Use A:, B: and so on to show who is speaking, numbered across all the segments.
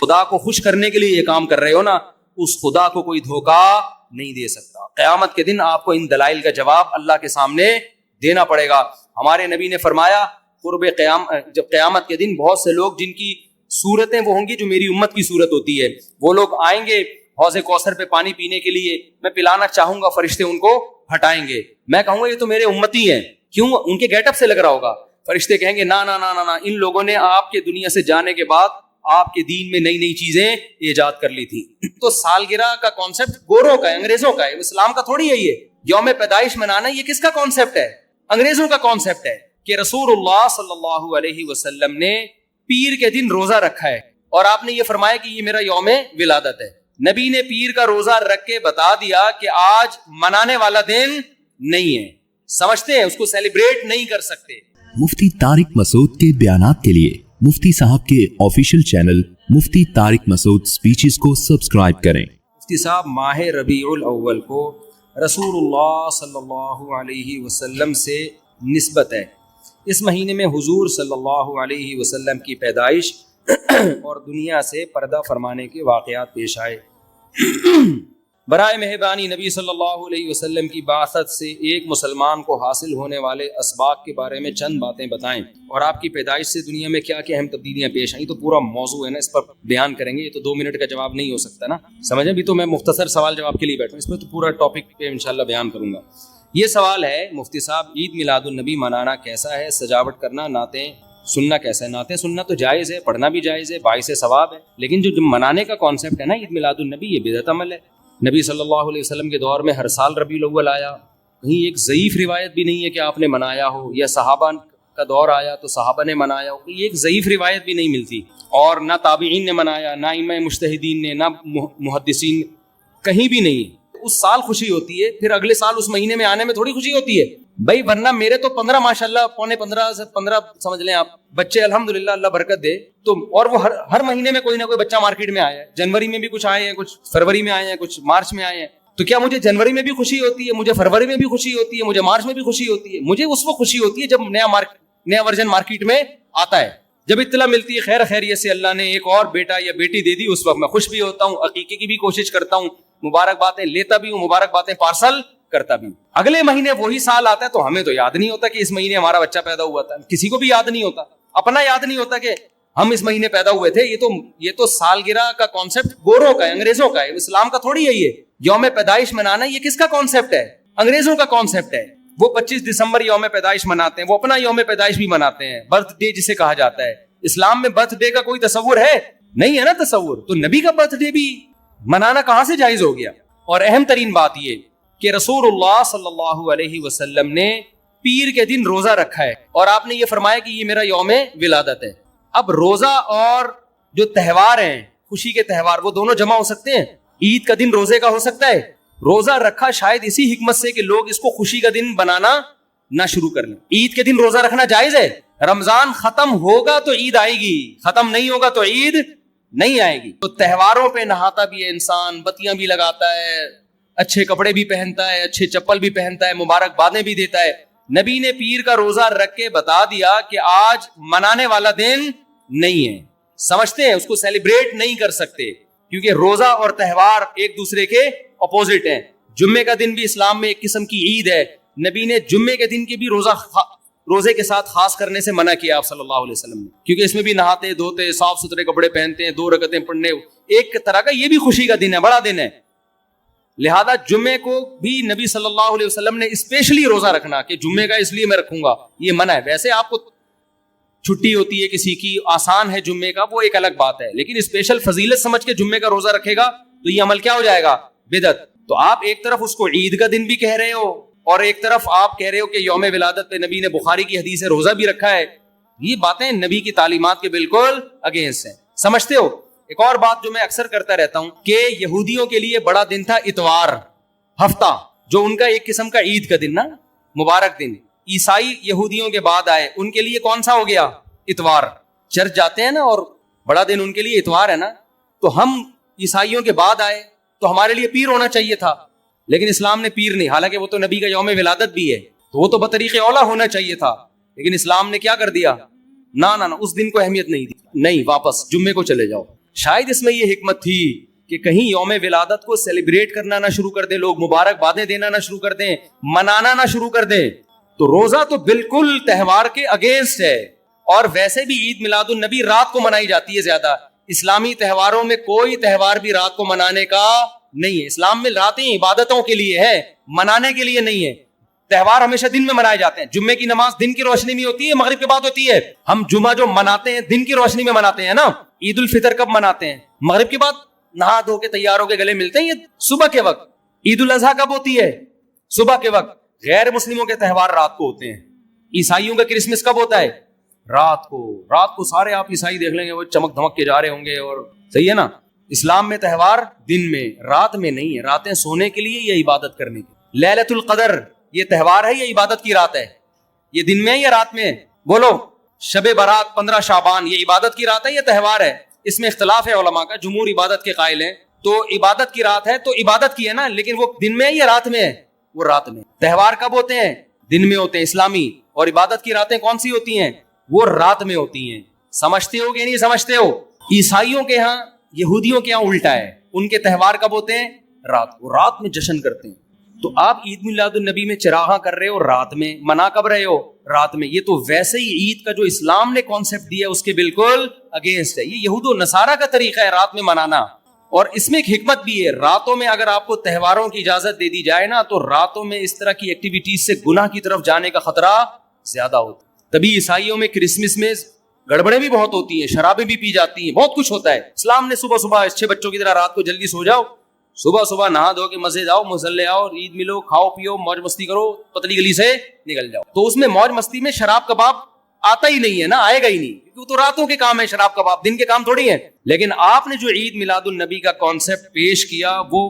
A: خدا کو خوش کرنے کے لیے یہ کام کر رہے ہو نا, اس خدا کو کوئی دھوکہ نہیں دے سکتا. قیامت کے دن آپ کو ان دلائل کا جواب اللہ کے سامنے دینا پڑے گا. ہمارے نبی نے فرمایا جب قیامت کے دن بہت سے لوگ جن کی صورتیں وہ ہوں گی جو میری امت کی صورت ہوتی ہے, وہ لوگ آئیں گے حوض کوثر پہ پانی پینے کے لیے, میں پلانا چاہوں گا, فرشتے ان کو ہٹائیں گے, میں کہوں گا یہ تو میرے امتی ہیں. کیوں؟ ان کے گیٹ اپ سے لگ رہا ہوگا. فرشتے کہیں گے نا نا نا نا نا, ان لوگوں نے آپ کے دنیا سے جانے کے بعد آپ کے دین میں نئی نئی چیزیں ایجاد کر لی تھی. تو سالگرہ کا کانسیپٹ گوروں کا ہے, انگریزوں کا ہے, اسلام کا تھوڑی ہے. یہ یوم پیدائش منانا یہ کس کا کانسیپٹ ہے؟ انگریزوں کا کانسیپٹ ہے کہ رسول اللہ صلی اللہ علیہ وسلم نے پیر کے دن روزہ رکھا ہے اور آپ نے یہ فرمایا کہ یہ میرا یوم ولادت ہے. نبی نے پیر کا روزہ رکھ کے بتا دیا کہ آج منانے والا دن نہیں ہے, سمجھتے ہیں, اس کو سیلیبریٹ نہیں کر سکتے.
B: مفتی طارق مسعود کے بیانات کے لیے مفتی صاحب کے آفیشیل چینل مفتی طارق مسعود سپیچز کو سبسکرائب کریں.
A: مفتی صاحب ماہ ربیع الاول کو رسول اللہ صلی اللہ علیہ وسلم سے نسبت ہے. اس مہینے میں حضور صلی اللہ علیہ وسلم کی پیدائش اور دنیا سے پردہ فرمانے کے واقعات پیش آئے. برائے مہربانی نبی صلی اللہ علیہ وسلم کی بعثت سے ایک مسلمان کو حاصل ہونے والے اسباق کے بارے میں چند باتیں بتائیں, اور آپ کی پیدائش سے دنیا میں کیا کیا اہم تبدیلیاں پیش آئیں. تو پورا موضوع ہے نا, اس پر بیان کریں گے. یہ تو 2 منٹ کا جواب نہیں ہو سکتا نا, سمجھیں. بھی تو میں مختصر سوال جواب کے لیے بیٹھا ہوں, اس میں تو پورا ٹاپک پہ انشاءاللہ بیان کروں گا. یہ سوال ہے مفتی صاحب, عید میلاد النبی منانا کیسا ہے؟ سجاوٹ کرنا, نعتیں سننا کیسا ہے؟ نعتیں سننا تو جائز ہے, پڑھنا بھی جائز ہے, باعث ثواب ہے, لیکن جو منانے کا کانسیپٹ ہے نا عید میلاد النبی, یہ بدعت عمل ہے. نبی صلی اللہ علیہ وسلم کے دور میں ہر سال ربیع الاول آیا, کہیں ایک ضعیف روایت بھی نہیں ہے کہ آپ نے منایا ہو, یا صحابہ کا دور آیا تو صحابہ نے منایا ہو, یہ ایک ضعیف روایت بھی نہیں ملتی. اور نہ تابعین نے منایا, نہ ائمہ مجتہدین نے, نہ محدثین, کہیں بھی نہیں. اس سال خوشی ہوتی ہے, پھر اگلے سال اس مہینے میں آنے میں تھوڑی خوشی ہوتی ہے بھائی. ورنہ میرے تو 15 ماشاءاللہ 15 سے 15 سمجھ لیں آپ بچے, الحمدللہ اللہ برکت دے. تو اور وہ ہر مہینے میں کوئی نہ کوئی بچہ مارکیٹ میں آیا ہے. جنوری میں بھی کچھ آئے ہیں, کچھ فروری میں آئے ہیں, کچھ مارچ میں آئے ہیں. تو کیا مجھے جنوری میں بھی خوشی ہوتی ہے, مجھے فروری میں بھی خوشی ہوتی ہے, مجھے مارچ میں بھی خوشی ہوتی ہے؟ مجھے اس وقت خوشی ہوتی ہے جب نیا ورژن مارکیٹ میں آتا ہے, جب اطلاع ملتی ہے خیر خیریت سے اللہ نے ایک اور بیٹا یا بیٹی دے دی, اس وقت میں خوش بھی ہوتا ہوں, عقیقے کی بھی کوشش کرتا ہوں, مبارک باتیں لیتا بھی ہوں, مبارک باتیں پارسل کرتا بھی ہوں. اگلے مہینے وہی سال آتا ہے تو ہمیں تو یاد نہیں ہوتا کہ اس مہینے ہمارا بچہ پیدا ہوا تھا. کسی کو بھی یاد نہیں ہوتا, اپنا یاد نہیں ہوتا کہ ہم اس مہینے پیدا ہوئے تھے. یہ تو سالگرہ کا کانسیپٹ گوروں کا ہے, انگریزوں کا ہے, اسلام کا تھوڑی ہے. یہ یوم پیدائش منانا یہ کس کا کانسیپٹ ہے؟ انگریزوں کا کانسیپٹ ہے. وہ 25 دسمبر یوم پیدائش مناتے ہیں, وہ اپنا یوم پیدائش بھی مناتے ہیں, برتھ ڈے جسے کہا جاتا ہے. اسلام میں برتھ ڈے کا کوئی تصور ہے نہیں, ہے نا تصور. تو نبی کا برتھ ڈے بھی منانا کہاں سے جائز ہو گیا؟ اور اہم ترین بات یہ کہ رسول اللہ صلی اللہ علیہ وسلم نے پیر کے دن روزہ رکھا ہے اور آپ نے یہ فرمایا کہ یہ میرا یوم ولادت ہے. اب روزہ اور جو تہوار ہیں, خوشی کے تہوار, وہ دونوں جمع ہو سکتے ہیں. عید کا دن روزے کا ہو سکتا ہے. روزہ رکھا شاید اسی حکمت سے کہ لوگ اس کو خوشی کا دن بنانا نہ شروع کر لیں. عید کے دن روزہ رکھنا جائز ہے. رمضان ختم ہوگا تو عید آئے گی, ختم نہیں ہوگا تو عید نہیں آئے گی. تو تہواروں پہ نہاتا بھی ہے انسان, بتیاں بھی لگاتا ہے, اچھے کپڑے بھی پہنتا ہے, اچھے چپل بھی پہنتا ہے, مبارک بادیں بھی دیتا ہے. نبی نے پیر کا روزہ رکھ کے بتا دیا کہ آج منانے والا دن نہیں ہے. سمجھتے ہیں, اس کو سیلیبریٹ نہیں کر سکتے کیونکہ روزہ اور تہوار ایک دوسرے کے اپوزٹ ہیں. جمعے کا دن بھی اسلام میں ایک قسم کی عید ہے. نبی نے جمعے کے دن کے بھی روزے کے ساتھ خاص کرنے سے منع کیا آپ صلی اللہ علیہ وسلم نے, کیونکہ اس میں بھی نہاتے دھوتے, صاف ستھرے کپڑے پہنتے ہیں, 2 رکعتیں پڑھنے, ایک طرح کا یہ بھی خوشی کا دن ہے, بڑا دن ہے. لہذا جمعے کو بھی نبی صلی اللہ علیہ وسلم نے اسپیشلی روزہ رکھنا کہ جمعے کا اس لیے میں رکھوں گا, یہ منع ہے. ویسے آپ کو چھٹی ہوتی ہے کسی کی, آسان ہے جمعے کا, وہ ایک الگ بات ہے, لیکن اسپیشل فضیلت سمجھ کے جمعے کا روزہ رکھے گا تو یہ عمل کیا ہو جائے گا؟ بدعت. تو آپ ایک طرف اس کو عید کا دن بھی کہہ رہے ہو اور ایک طرف آپ کہہ رہے ہو کہ یوم ولادت پہ نبی نے بخاری کی حدیث ہے روزہ بھی رکھا ہے. یہ باتیں نبی کی تعلیمات کے بالکل اگینسٹ ہیں. سمجھتے ہو؟ ایک اور بات جو میں اکثر کرتا رہتا ہوں کہ یہودیوں کے لیے بڑا دن تھا اتوار, ہفتہ, جو ان کا ایک قسم کا عید کا دن نا, مبارک دن. عیسائی یہودیوں کے بعد آئے, ان کے لیے کون سا ہو گیا؟ اتوار. چرچ جاتے ہیں نا اور بڑا دن ان کے لیے اتوار ہے نا. تو ہم عیسائیوں کے بعد آئے تو ہمارے لیے پیر ہونا چاہیے تھا, لیکن اسلام نے پیر نہیں, حالانکہ وہ تو نبی کا یوم ولادت بھی ہے, تو وہ تو بطریق اولا ہونا چاہیے تھا, لیکن اسلام نے کیا کر دیا؟ نہ اس دن کو اہمیت نہیں دی. نہیں, واپس جمعے کو چلے جاؤ. شاید اس میں یہ حکمت تھی کہ کہیں یوم ولادت کو سیلیبریٹ کرنا نہ شروع کر دیں لوگ, مبارکبادیں دینا نہ شروع کر دیں, منانا نہ شروع کر دیں. تو روزہ تو بالکل تہوار کے اگینسٹ ہے. اور ویسے بھی عید میلاد النبی رات کو منائی جاتی ہے زیادہ. اسلامی تہواروں میں کوئی تہوار بھی رات کو منانے کا نہیں ہے. اسلام میں راتیں عبادتوں کے لیے ہے, منانے کے لیے نہیں ہے. تہوار ہمیشہ دن میں منائے جاتے ہیں. جمعے کی نماز دن کی روشنی میں ہوتی ہے, مغرب کے بعد ہوتی ہے. ہم جمعہ جو مناتے ہیں دن کی روشنی میں مناتے ہیں نا. عید الفطر کب مناتے ہیں؟ مغرب کے بعد نہا دھو کے تیار ہو کے گلے ملتے ہیں, یہ صبح کے وقت. عید الاضحیٰ کب ہوتی ہے؟ صبح کے وقت. غیر مسلموں کے تہوار رات کو ہوتے ہیں. عیسائیوں کا کرسمس کب ہوتا ہے؟ رات کو. رات کو سارے آپ عیسائی دیکھ لیں گے وہ چمک دھمک کے جا رہے ہوں گے, اور صحیح ہے نا. اسلام میں تہوار دن میں, رات میں نہیں ہے. راتیں سونے کے لیے یا عبادت کرنے کی. لیلۃ القدر یہ تہوار ہے یا عبادت کی رات ہے؟ یہ دن میں ہے یا رات میں؟ بولو. شب برات 15 شعبان یہ عبادت کی رات ہے یا تہوار ہے؟ اس میں اختلاف ہے علماء کا. جمہور عبادت کے قائل ہیں. تو عبادت کی رات ہے تو عبادت کی ہے نا, لیکن وہ دن میں ہے یا رات میں ہے؟ وہ رات میں. تہوار کب ہوتے ہیں؟ دن میں ہوتے ہیں اسلامی. اور عبادت کی راتیں کون سی ہوتی ہیں؟ وہ رات میں ہوتی ہیں. سمجھتے ہو کہ نہیں سمجھتے ہو؟ عیسائیوں کے ہاں, یہودیوں کے ہاں الٹا ہے. ان کے تہوار کب ہوتے ہیں؟ رات کو. رات میں جشن کرتے ہیں. تو آپ عید میلاد النبی میں چراغاں کر رہے ہو رات میں, منا کب رہے ہو؟ رات میں. یہ تو ویسے ہی عید کا جو اسلام نے کانسیپٹ دیا اس کے بالکل اگینسٹ ہے. یہ یہود و نصارہ کا طریقہ ہے رات میں منانا. اور اس میں ایک حکمت بھی ہے. راتوں میں اگر آپ کو تہواروں کی اجازت دے دی جائے نا, تو راتوں میں اس طرح کی ایکٹیویٹیز سے گناہ کی طرف جانے کا خطرہ زیادہ ہوتا ہے. تبھی عیسائیوں میں کرسمس میں گڑبڑیں بھی بہت ہوتی ہیں, شرابیں بھی پی جاتی ہیں, بہت کچھ ہوتا ہے. اسلام نے صبح صبح اچھے بچوں کی طرح رات کو جلدی سو جاؤ, صبح صبح نہا دھو کے مسجد آؤ, مصلے آؤ, عید ملو, کھاؤ پیو, موج مستی کرو, پتلی گلی سے نکل جاؤ. تو اس میں موج مستی میں شراب کباب آتا ہی نہیں ہے نا, آئے گا ہی نہیں, کیونکہ وہ تو راتوں کے کام ہے. شراب کباب دن کے کام تھوڑی ہے. لیکن آپ نے جو عید میلاد النبی کا کانسیپٹ پیش کیا وہ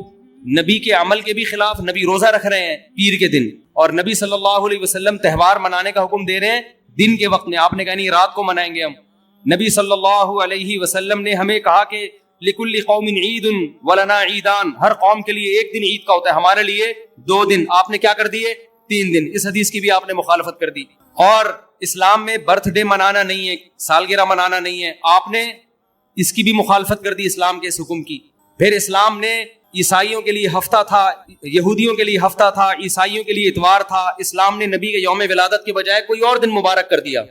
A: نبی کے عمل کے بھی خلاف. نبی روزہ رکھ رہے ہیں پیر کے دن, اور نبی صلی اللہ علیہ وسلم تہوار منانے کا حکم دے رہے ہیں دن کے وقت میں. آپ نے کہا نہیں رات کو منائیں گے ہم. نبی صلی اللہ علیہ وسلم نے ہمیں کہا کہ لِكُلِّ قَوْمٍ عِيدٌ وَلَنَا عِيدَانِ, ہر قوم کے لیے ایک دن عید کا ہوتا ہے, ہمارے لیے 2 دن. آپ نے کیا کر دیے؟ 3 دن. اس حدیث کی بھی آپ نے مخالفت کر دی. اور اسلام میں برتھ ڈے منانا نہیں ہے, سالگرہ منانا نہیں ہے, آپ نے اس کی بھی مخالفت کر دی اسلام کے اس حکم کی. پھر اسلام نے عیسائیوں کے لیے ہفتہ تھا, یہودیوں کے لیے ہفتہ تھا, عیسائیوں کے لیے اتوار تھا. اسلام نے نبی کے یوم ولادت کے بجائے کوئی اور دن مبارک کر دیا.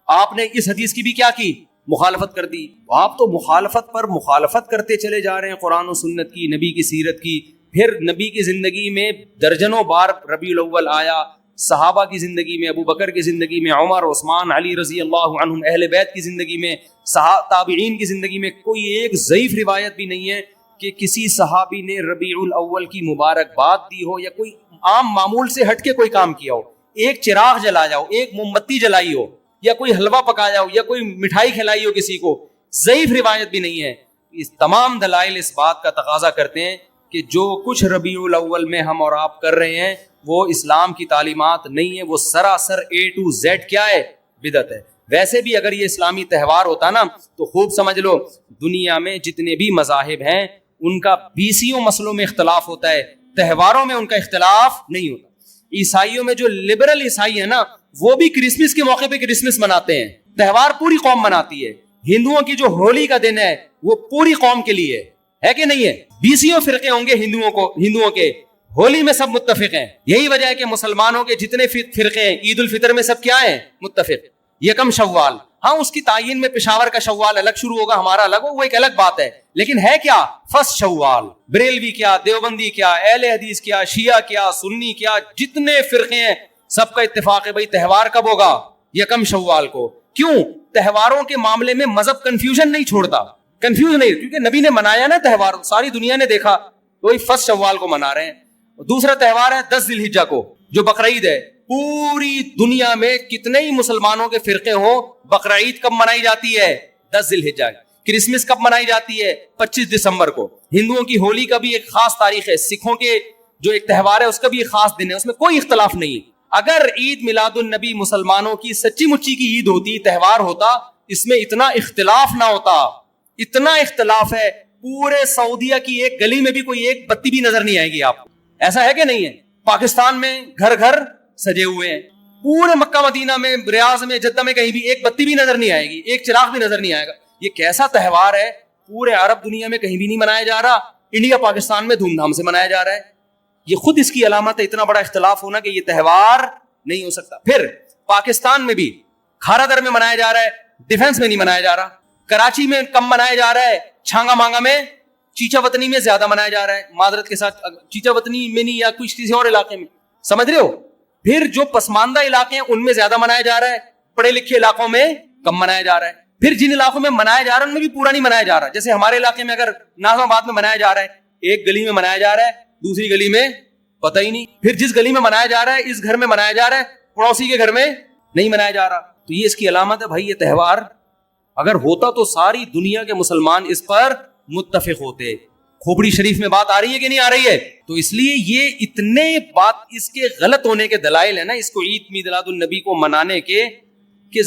A: آپ نے اس حدیث کی بھی کیا کی؟ مخالفت کر دی. آپ تو مخالفت پر مخالفت کرتے چلے جا رہے ہیں, قرآن و سنت کی, نبی کی سیرت کی. پھر نبی کی زندگی میں درجنوں بار ربیع الاول آیا, صحابہ کی زندگی میں, ابو بکر کی زندگی میں, عمر, عثمان, علی رضی اللہ عنہم, اہل بیت کی زندگی میں, تابعین کی زندگی میں کوئی ایک ضعیف روایت بھی نہیں ہے کہ کسی صحابی نے ربیع الاول کی مبارکباد دی ہو یا کوئی عام معمول سے ہٹ کے کوئی کام کیا ہو. ایک چراغ جلایا ہو, ایک موم بتی جلائی ہو, یا کوئی حلوہ پکایا ہو, یا کوئی مٹھائی کھلائی ہو کسی کو, ضعیف روایت بھی نہیں ہے. اس تمام دلائل اس بات کا تقاضا کرتے ہیں کہ جو کچھ ربیع الاول میں ہم اور آپ کر رہے ہیں وہ اسلام کی تعلیمات نہیں ہے, وہ سراسر A to Z کیا ہے؟ بدعت ہے. ویسے بھی اگر یہ اسلامی تہوار ہوتا نا تو خوب سمجھ لو دنیا میں جتنے بھی مذاہب ہیں ان کا 20 مسئلوں میں اختلاف ہوتا ہے, تہواروں میں ان کا اختلاف نہیں ہوتا. عیسائیوں میں جو لبرل عیسائی ہیں نا وہ بھی کرسمس کے موقع پہ کرسمس مناتے ہیں, تہوار پوری قوم مناتی ہے. ہندوؤں کی جو ہولی کا دن ہے وہ پوری قوم کے لیے ہے کہ نہیں ہے؟ 20 فرقے ہوں گے ہندوؤں کے, ہولی میں سب متفق ہیں. یہی وجہ ہے کہ مسلمانوں کے جتنے فرقے ہیں عید الفطر میں سب کیا ہیں؟ متفق. یکم شوال, ہاں اس کی تعین میں پشاور کا شوال الگ شروع ہوگا, ہمارا الگ ہو, وہ ایک الگ بات ہے, لیکن ہے کیا؟ فرسٹ شوال. بریلوی کیا, دیوبندی کیا, اہل حدیث کیا, شیعہ کیا, سنی کیا, جتنے فرقے ہیں سب کا اتفاق ہے بھائی تہوار کب ہوگا؟ یکم شوال کو. کیوں؟ تہواروں کے معاملے میں مذہب کنفیوژن نہیں چھوڑتا, کنفیوز نہیں, کیونکہ نبی نے منایا نا تہوار, ساری دنیا نے دیکھا, وہی فرسٹ شوال کو منا رہے ہیں. دوسرا تہوار ہے 10 ذی الحجہ کو جو بقرعید ہے. پوری دنیا میں کتنے ہی مسلمانوں کے فرقے ہوں, بقرعید کب منائی جاتی ہے؟ 10 ذی الحجہ. کرسمس کب منائی جاتی ہے؟ 25 دسمبر کو. ہندوؤں کی ہولی کا بھی ایک خاص تاریخ ہے, سکھوں کے جو ایک تہوار ہے اس کا بھی ایک خاص دن ہے, اس میں کوئی اختلاف نہیں. اگر عید میلاد النبی مسلمانوں کی سچی مچی کی عید ہوتی, تہوار ہوتا, اس میں اتنا اختلاف نہ ہوتا. اتنا اختلاف ہے, پورے سعودیہ کی ایک گلی میں بھی کوئی ایک بتی بھی نظر نہیں آئے گی آپ کو. ایسا ہے کہ نہیں ہے؟ پاکستان میں گھر گھر سجے ہوئے ہیں, پورے مکہ مدینہ میں, ریاض میں, جدہ میں کہیں بھی ایک بتی بھی نظر نہیں آئے گی, ایک چراغ بھی نظر نہیں آئے گا. یہ کیسا تہوار ہے؟ پورے عرب دنیا میں کہیں بھی نہیں منایا جا رہا, انڈیا پاکستان میں دھوم دھام سے منایا جا رہا ہے. یہ خود اس کی علامت ہے, اتنا بڑا اختلاف ہونا کہ یہ تہوار نہیں ہو سکتا. پھر پاکستان میں بھی کھارا در میں منایا جا رہا ہے, ڈیفینس میں نہیں منایا جا رہا. کراچی میں کم منایا جا رہا ہے, چھانگا مانگا میں, چیچا وطنی میں زیادہ منایا جا رہا ہے. معذرت کے ساتھ, چیچا وطنی میں نہیں, یا کسی اور علاقے میں, سمجھ رہے ہو. پھر جو پسماندہ علاقے ہیں ان میں زیادہ منایا جا رہا ہے, پڑھے لکھے علاقوں میں کم منایا جا رہا ہے. پھر جن علاقوں میں منایا جا رہا ہے ان میں بھی پورا نہیں منایا جا رہا. جیسے ہمارے علاقے میں اگر ناظم آباد میں منایا جا رہا ہے, ایک گلی میں منایا جا رہا ہے, دوسری گلی میں پتہ ہی نہیں. پھر جس گلی میں منایا جا رہا ہے اس گھر میں منایا جا رہا ہے, پڑوسی کے گھر میں نہیں منایا جا رہا. تو یہ اس کی علامت ہے بھائی. یہ تہوار اگر ہوتا تو ساری دنیا کے مسلمان اس پر متفق ہوتے. کھوپڑی شریف میں بات آ رہی ہے کہ نہیں آ رہی ہے؟ تو اس لیے یہ اتنے بات اس کے غلط ہونے کے دلائل ہیں نا اس کو عید میلاد النبی کو منانے کے, کہ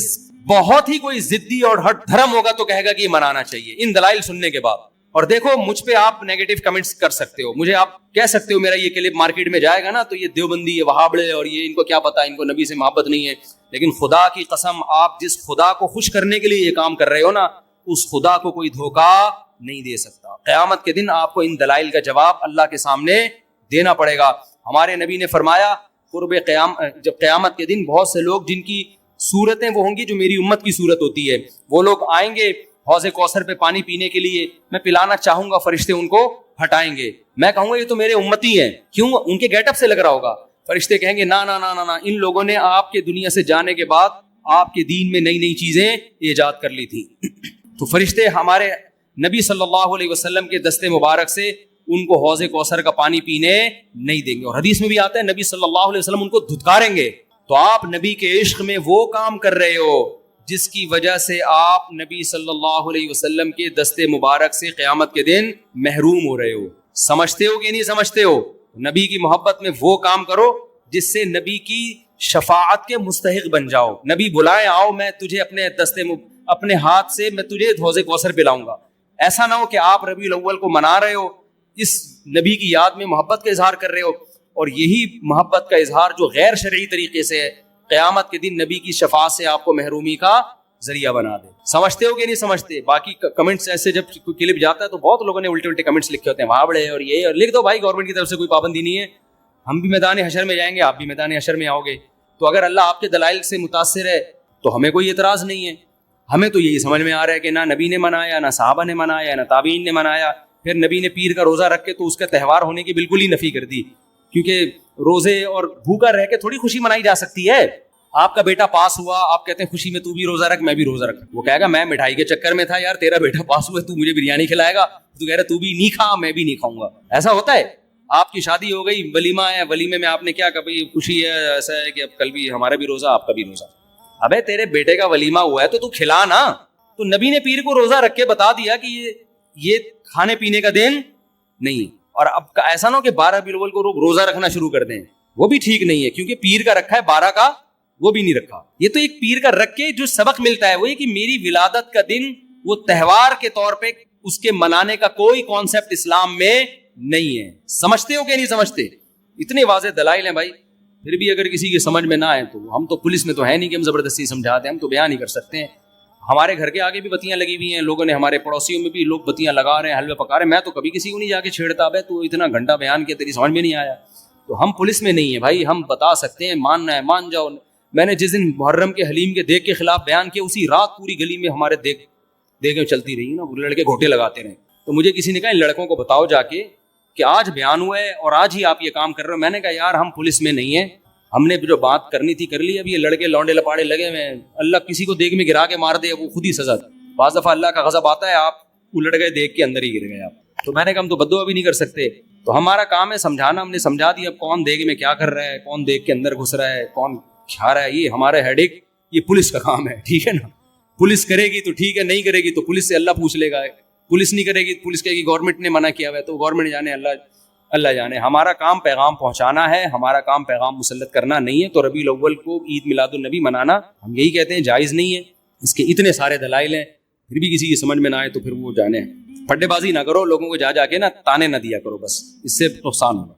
A: بہت ہی کوئی ضدی اور ہٹ دھرم ہوگا تو کہے گا کہ یہ منانا چاہیے ان دلائل سننے کے بعد. اور دیکھو مجھ پہ آپ نیگیٹو کمنٹس کر سکتے ہو, مجھے آپ کہہ سکتے ہو میرا یہ کلپ مارکیٹ میں جائے گا نا تو یہ دیوبندی, یہ وہابڑے, اور یہ ان کو کیا پتا, ان کو نبی سے محبت نہیں ہے. لیکن خدا کی قسم, آپ جس خدا کو خوش کرنے کے لیے یہ کام کر رہے ہو نا, اس خدا کو کوئی دھوکہ نہیں دے سکتا. قیامت کے دن آپ کو ان دلائل کا جواب اللہ کے سامنے دینا پڑے گا. ہمارے نبی نے فرمایا جب قیامت کے دن بہت سے لوگ جن کی صورتیں وہ ہوں گی جو میری امت کی صورت ہوتی ہے, وہ لوگ آئیں گے حوض کوثر پہ پانی پینے کے لیے, میں پلانا چاہوں گا, فرشتے ان کو ہٹائیں گے. میں کہوں گا یہ تو میرے امتی ہیں, کیوں, ان کے گیٹ اپ سے لگ رہا ہوگا. فرشتے کہیں گے نا نا نا نا, ان لوگوں نے آپ کے دنیا سے جانے کے بعد آپ کے دین میں نئی نئی چیزیں ایجاد کر لی تھی. تو فرشتے ہمارے نبی صلی اللہ علیہ وسلم کے دستے مبارک سے ان کو حوض کوثر کا پانی پینے نہیں دیں گے. اور حدیث میں بھی آتا ہے نبی صلی اللہ علیہ وسلم ان کو دھتکاریں گے. تو آپ نبی کے عشق میں وہ کام کر رہے ہو جس کی وجہ سے آپ نبی صلی اللہ علیہ وسلم کے دستے مبارک سے قیامت کے دن محروم ہو رہے ہو. سمجھتے ہو کہ نہیں سمجھتے ہو؟ نبی کی محبت میں وہ کام کرو جس سے نبی کی شفاعت کے مستحق بن جاؤ. نبی بلائیں, آؤ میں تجھے اپنے ہاتھ سے میں تجھے حوض کوثر پلاؤں گا. ایسا نہ ہو کہ آپ ربیع الاول کو منا رہے ہو, اس نبی کی یاد میں محبت کا اظہار کر رہے ہو, اور یہی محبت کا اظہار جو غیر شرعی طریقے سے ہے قیامت کے دن نبی کی شفاعت سے آپ کو محرومی کا ذریعہ بنا دے. سمجھتے ہو کہ نہیں سمجھتے؟ باقی کمنٹس ایسے جب کوئی کلپ جاتا ہے تو بہت لوگوں نے الٹے کمنٹس لکھے ہوتے ہیں, وہاں بڑے اور یہ, اور لکھ دو بھائی, گورنمنٹ کی طرف سے کوئی پابندی نہیں ہے. ہم بھی میدان حشر میں جائیں گے, آپ بھی میدان حشر میں آؤ گے. تو اگر اللہ آپ کے دلائل سے متاثر ہے تو ہمیں کوئی اعتراض نہیں ہے. ہمیں تو یہی سمجھ میں آ رہا ہے کہ نہ نبی نے منایا, نہ صحابہ نے منایا, نہ تابعین نے منایا. پھر نبی نے پیر کا روزہ رکھ کے تو اس کا تہوار ہونے کی بالکل ہی نفی کر دی, کیونکہ روزے اور بھوکا رہ کے تھوڑی خوشی منائی جا سکتی ہے. آپ کا بیٹا پاس ہوا, آپ کہتے ہیں خوشی میں تو بھی روزہ رکھ, میں بھی روزہ رکھ. وہ کہے گا میں مٹھائی کے چکر میں تھا یار, تیرا بیٹا پاس ہوا ہے, تو مجھے بریانی کھلائے گا, تو کہہ رہا تو بھی نہیں کھا, میں بھی نہیں کھاؤں گا. ایسا ہوتا ہے؟ آپ کی شادی ہو گئی, ولیمہ ہے, ولیمے میں آپ نے کیا کہا, خوشی ہے, ایسا ہے کہ اب کل بھی ہمارا بھی روزہ, آپ کا بھی روزہ. ابے تیرے بیٹے کا ولیمہ ہوا ہے تو کھلا نا. تو نبی نے پیر کو روزہ رکھ کے بتا دیا کہ یہ کھانے پینے کا دن نہیں. اور اب ایسا نہ ہو کہ 12 ربیع الاول کو روزہ رکھنا شروع کر دیں, وہ بھی ٹھیک نہیں ہے, کیونکہ پیر کا رکھا ہے, 12 کا وہ بھی نہیں رکھا. یہ تو ایک پیر کا رکھ کے جو سبق ملتا ہے وہ یہ کہ میری ولادت کا دن وہ تہوار کے طور پہ اس کے منانے کا کوئی کانسیپٹ اسلام میں نہیں ہے. سمجھتے ہو کہ نہیں سمجھتے؟ اتنے واضح دلائل ہیں بھائی. پھر بھی اگر کسی کی سمجھ میں نہ آئے تو ہم تو پولیس میں تو ہے نہیں کہ ہم زبردستی سمجھاتے ہیں, ہم تو بیان نہیں کر سکتے ہیں. ہمارے گھر کے آگے بھی بتیاں لگی ہوئی ہیں, لوگوں نے, ہمارے پڑوسیوں میں بھی لوگ بتیاں لگا رہے ہیں, حلوے پکا رہے ہیں. میں تو کبھی کسی کو نہیں جا کے چھیڑتا, بھائی تو اتنا گھنٹہ بیان کیا, تیری سمجھ میں نہیں آیا. تو ہم پولیس میں نہیں ہیں بھائی, ہم بتا سکتے ہیں, ماننا ہے مان جاؤ. میں نے جس دن محرم کے حلیم کے دیگ کے خلاف بیان کیا, اسی رات پوری گلی میں ہمارے دیگیں چلتی رہی نا, وہ لڑکے گھوٹے لگاتے رہے. تو مجھے کسی نے کہا ان لڑکوں کو بتاؤ جا کے کہ آج بیان ہوا ہے اور آج ہی آپ یہ کام کر رہے ہو. میں نے کہا یار ہم پولیس میں نہیں ہیں, ہم نے جو بات کرنی تھی کر لی. اب یہ لڑکے لونڈے لپاڑے لگے ہوئے ہیں, اللہ کسی کو دیگ میں گرا کے مار دے وہ خود ہی سزا. بعض دفعہ اللہ کا غضب آتا ہے, آپ الٹ گئے دیگ کے اندر ہی گر گئے آپ. تو میں نے کہا ہم تو بددعا بھی نہیں کر سکتے, تو ہمارا کام ہے سمجھانا. ہم نے سمجھا دیا, اب کون دیگ میں کیا کر رہا ہے, کون دیگ کے اندر گھس رہا ہے, کون کھا رہا ہے, یہ ہمارا ہیڈ ایک, یہ پولیس کا کام ہے, ٹھیک ہے نا. پولیس کرے گی تو ٹھیک ہے, نہیں کرے گی تو پولیس سے اللہ پوچھ لے گا. پولیس نہیں کرے گی, پولیس کہے گی گورنمنٹ نے منع کیا ہوا ہے, تو گورنمنٹ جانے, اللہ جانے. ہمارا کام پیغام پہنچانا ہے, ہمارا کام پیغام مسلط کرنا نہیں ہے. تو ربیع الاول کو عید میلاد النبی منانا ہم یہی کہتے ہیں جائز نہیں ہے. اس کے اتنے سارے دلائل ہیں, پھر بھی کسی کی سمجھ میں نہ آئے تو پھر وہ جانے. پھڈے بازی نہ کرو, لوگوں کو جا کے نا تانے نہ دیا کرو, بس اس سے نقصان ہوگا.